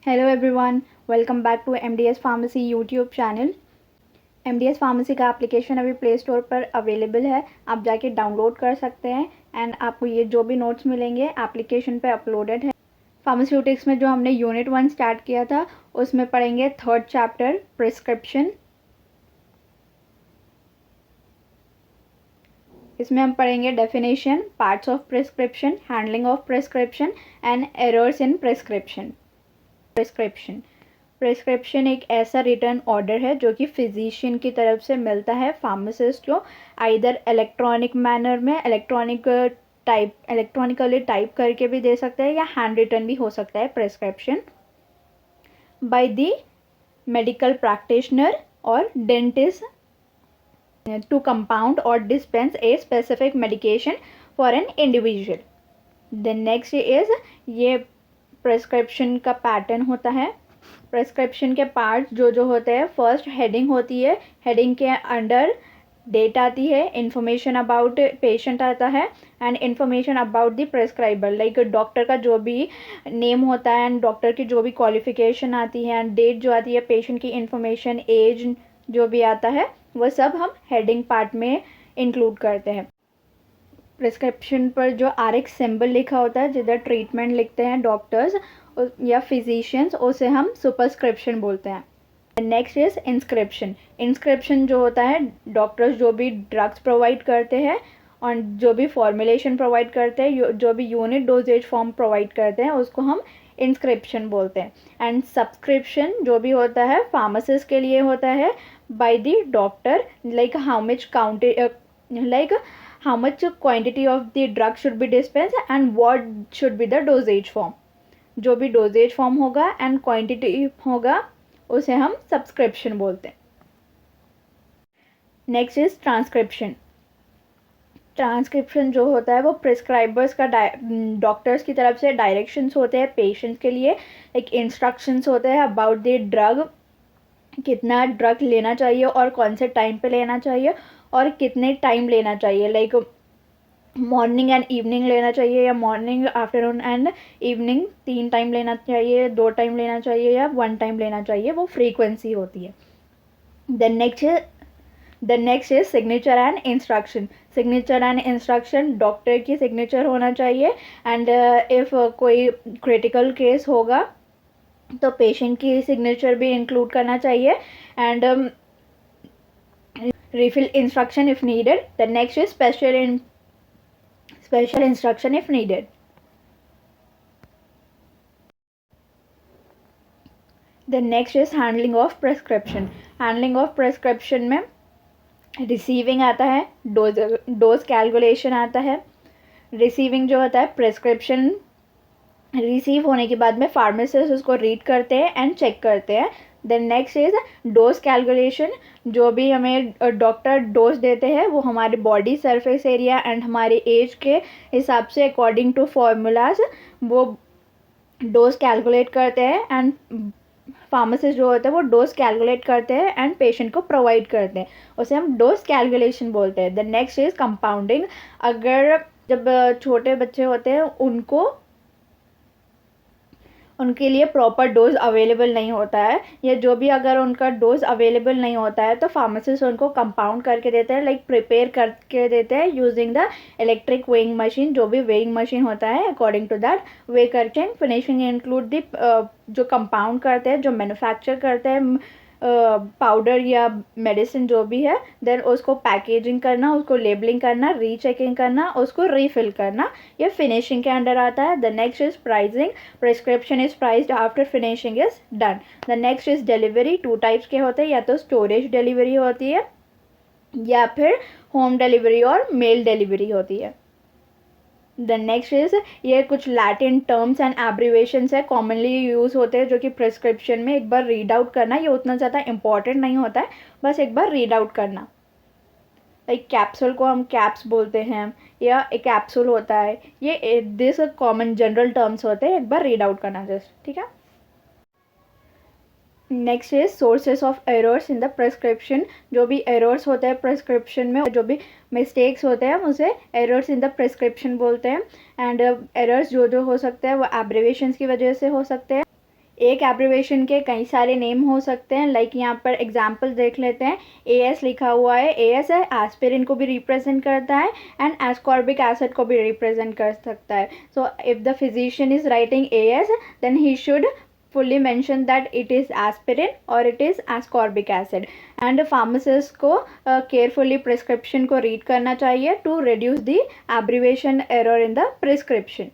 Hello everyone, welcome back to MDS pharmacy YouTube channel. MDS pharmacy का application अभी play store पर available है, आप जाके डाउनलोड कर सकते हैं। एंड आपको ये जो भी नोट्स मिलेंगे एप्लीकेशन पे अपलोडेड है। फार्मास्यूटिक्स में जो हमने यूनिट 1 स्टार्ट किया था उसमें पढ़ेंगे 3rd चैप्टर प्रिस्क्रिप्शन। इसमें हम पढ़ेंगे definition, parts of prescription, handling of prescription and errors in prescription. Prescription एक ऐसा रिटर्न ऑर्डर है जो कि फिजिशियन की तरफ से मिलता है फार्मासिस्ट को, आइदर इलेक्ट्रॉनिक मैनर में, इलेक्ट्रॉनिकली टाइप करके भी दे सकते हैं या हैंड रिटर्न भी हो सकता है prescription, by the medical practitioner और dentist to compound or dispense a specific medication for an individual. The next is ये प्रेस्क्रिप्शन का पैटर्न होता है। प्रेस्क्रिप्शन के पार्ट्स जो होते हैं, फर्स्ट हेडिंग होती है, हेडिंग के अंडर डेट आती है, इंफॉर्मेशन अबाउट पेशेंट आता है and information about the prescriber, like doctor का जो भी नेम होता है एंड डॉक्टर की जो भी क्वालिफिकेशन आती है एंड डेट जो आती है, पेशेंट की इंफॉर्मेशन, एज जो भी आता है वो सब हम हेडिंग पार्ट में इंक्लूड करते हैं। प्रिस्क्रिप्शन पर जो RX सिंबल लिखा होता है, जिधर ट्रीटमेंट लिखते हैं डॉक्टर्स या फिजिशियंस, उसे हम सुपरस्क्रिप्शन बोलते हैं। Next is inscription. इंस्क्रिप्शन जो होता है, डॉक्टर्स जो भी ड्रग्स प्रोवाइड करते हैं और जो भी फॉर्मुलेशन प्रोवाइड करते हैं, जो भी यूनिट डोजेज फॉर्म प्रोवाइड करते हैं, उसको हम इंस्क्रिप्शन बोलते हैं। एंड सब्सक्रिप्शन जो भी होता है फार्मासिस्ट के लिए होता है, by the doctor, like how much quantity of the drug should be dispense and what should be the doses form. जो भी डोजेज फॉर्म होगा एंड क्वांटिटी होगा उसे हम सब्सक्रिप्शन बोलते हैं। Next is transcription. ट्रांसक्रिप्शन जो होता है वो प्रिस्क्राइबर्स का डॉक्टर्स की तरफ से डायरेक्शंस होते हैं पेशेंट्स के लिए, एक इंस्ट्रक्शंस होते हैं अबाउट द ड्रग, कितना ड्रग लेना चाहिए और कौन से टाइम पे लेना चाहिए और कितने टाइम लेना चाहिए, लाइक मॉर्निंग एंड इवनिंग लेना चाहिए या morning, afternoon and evening 3 time लेना चाहिए, 2 टाइम लेना चाहिए या 1 टाइम लेना चाहिए, वो फ्रीक्वेंसी होती है। The next is signature and instruction. Signature and instruction, doctor की सिग्नेचर होना चाहिए एंड इफ़ कोई क्रिटिकल केस होगा तो पेशेंट की सिग्नेचर भी इंक्लूड करना चाहिए and refill instruction if needed. The next is special instruction if needed. The next is handling of prescription. Handling of prescription में रिसीविंग आता है, डोज कैलकुलेशन आता है। रिसीविंग जो होता है, प्रेस्क्रिप्शन रिसीव होने के बाद में फार्मासिस्ट उसको रीड करते हैं एंड चेक करते हैं। Then next is dose calculation. जो भी हमें डॉक्टर डोज देते हैं वो हमारे बॉडी सरफेस एरिया एंड हमारे एज के हिसाब से अकॉर्डिंग टू फॉर्मूलाज वो डोज कैलकुलेट करते हैं एंड फार्मासिस्ट जो होते हैं वो डोज कैलकुलेट करते हैं एंड पेशेंट को प्रोवाइड करते हैं, उसे हम डोज कैलकुलेशन बोलते हैं। The next is compounding. अगर जब छोटे बच्चे होते हैं उनके लिए प्रॉपर डोज अवेलेबल नहीं होता है, या जो भी अगर उनका डोज अवेलेबल नहीं होता है तो फार्मासिस्ट उनको कंपाउंड करके देते हैं, लाइक प्रिपेयर करके देते हैं using the electric weighing machine. जो भी वेइंग मशीन होता है अकॉर्डिंग टू दैट वे करके फिनिशिंग इंक्लूड द जो कंपाउंड करते हैं, जो मैन्युफैक्चर करते हैं पाउडर या मेडिसिन जो भी है, देन उसको पैकेजिंग करना, उसको लेबलिंग करना, रीचेकिंग करना, उसको रीफिल करना, ये फिनिशिंग के अंडर आता है। The next is pricing. Prescription is priced after finishing is done. The next is delivery. 2 types के होते हैं, या तो स्टोरेज डिलीवरी होती है या फिर होम डिलीवरी और मेल डिलीवरी होती है। द नेक्स्ट इज, ये कुछ लैटिन टर्म्स एंड एब्रीवेशंस है कॉमनली यूज़ होते हैं जो कि प्रिस्क्रिप्शन में एक बार रीड आउट करना, ये उतना ज़्यादा इंपॉर्टेंट नहीं होता है, बस एक बार रीड आउट करना। लाइक कैप्सूल को हम कैप्स बोलते हैं या एक कैप्सूल होता है, ये दिस कॉमन जनरल टर्म्स होते हैं, एक बार रीड आउट करना जस्ट, ठीक है। Next is sources of errors in the prescription. जो भी एरर्स होते हैं प्रेस्क्रिप्शन में, जो भी मिस्टेक्स होते हैं उसे एरर्स इन द प्रेस्क्रिप्शन बोलते हैं। एंड एरर्स जो हो सकते हैं वो एब्रीवेशंस की वजह से हो सकते हैं एक एब्रिवेशन के कई सारे नेम हो सकते हैं, लाइक यहाँ पर एग्जाम्पल देख लेते हैं। AS लिखा हुआ है, AS है एस्पिरिन को भी रिप्रेजेंट करता है एंड एस्कॉर्बिक एसिड को भी रिप्रेजेंट कर सकता है। So if the physician is writing AS then he should fully mention that it is aspirin or it is ascorbic acid, and pharmacist को carefully prescription को read करना चाहिए to reduce the abbreviation error in the prescription.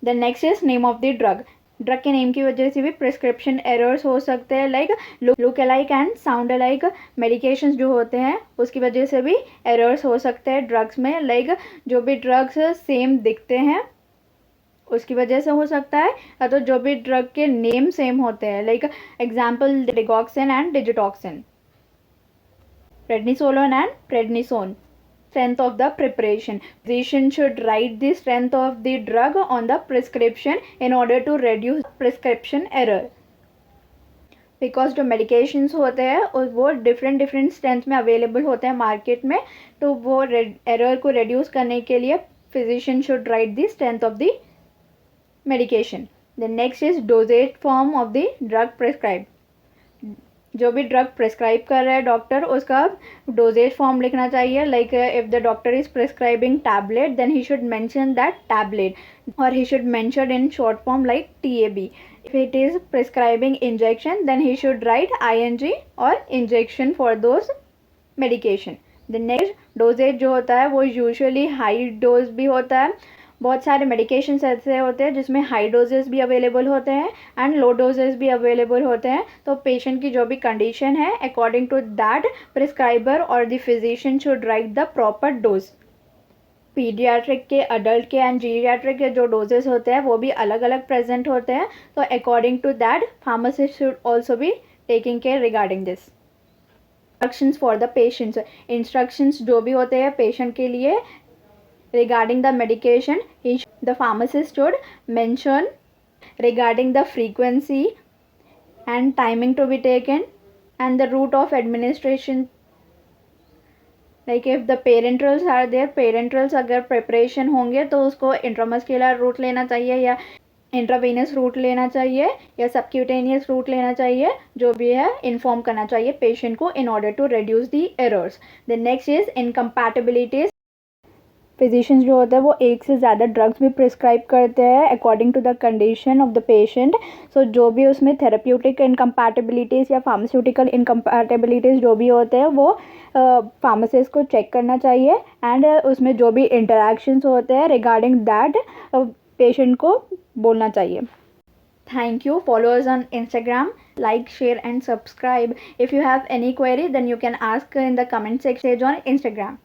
The next is name of the drug. Drug के name की वजह से भी prescription errors हो सकते हैं, like look alike and sound alike medications जो होते हैं उसकी वजह से भी एरर्स हो सकते हैं ड्रग्स में, लाइक जो भी ड्रग्स सेम दिखते हैं उसकी वजह से हो सकता है, या तो जो भी ड्रग के नेम सेम होते हैं, like example digoxin and digitoxin, prednisolone and prednisone. Strength of the preparation. Physician should write the strength of the drug on the prescription in order to reduce prescription error. Because जो medications होते हैं वो different strength में available होते हैं market में, तो वो error को reduce करने के लिए physician should write the strength of the medication. The next is dosage form of the drug prescribed. जो भी ड्रग प्रिस्क्राइब कर रहा है डॉक्टर उसका डोजेज फॉर्म लिखना चाहिए, like if the doctor is prescribing tablet then he should mention that tablet, और he should mention in short form like TAB. If it is prescribing injection then he should write ING और injection for dose medication. The next dosage जो होता है वो usually high dose भी होता है. बहुत सारे मेडिकेशंस ऐसे होते हैं जिसमें हाई डोजेस भी अवेलेबल होते हैं एंड लो डोजेस भी अवेलेबल होते हैं. तो पेशेंट की जो भी कंडीशन है अकॉर्डिंग टू दैट प्रिस्क्राइबर और the physician should write the proper dose. Paediatric के, अडल्ट के एंड जीरियाट्रिक के जो डोजेस होते हैं वो भी अलग अलग प्रेजेंट होते हैं. तो according to that pharmacist should also be taking care regarding this. Instructions for the patients. Instructions जो भी होते हैं पेशेंट के लिए regarding the medication, the pharmacist should mention regarding the frequency and timing to be taken and the route of administration. Like if the parenterals are there, parenterals अगर preparation होंगे तो उसको intramuscular route लेना चाहिए या intravenous route लेना चाहिए या सबक्यूटेनियस रूट लेना चाहिए, जो भी है इन्फॉर्म करना चाहिए पेशेंट को in order to reduce the errors. The next is incompatibilities. Physicians जो होता है वो एक से ज़्यादा ड्रग्स भी प्रिस्क्राइब करते हैं according to the condition of the patient. So जो भी उसमें थेरेप्यूटिक इनकम्पैटिबिलिटीज़ या फार्मास्यूटिकल इनकम्पैटिबिलिटीज़ जो भी होते हैं वो फार्मासिस्ट को चेक करना चाहिए एंड उसमें जो भी इंटरेक्शंस होते हैं रिगार्डिंग दैट पेशेंट को बोलना चाहिए. Thank you. Follow us on Instagram. Like, share and subscribe. If you have any query then you can ask in the comment section on Instagram.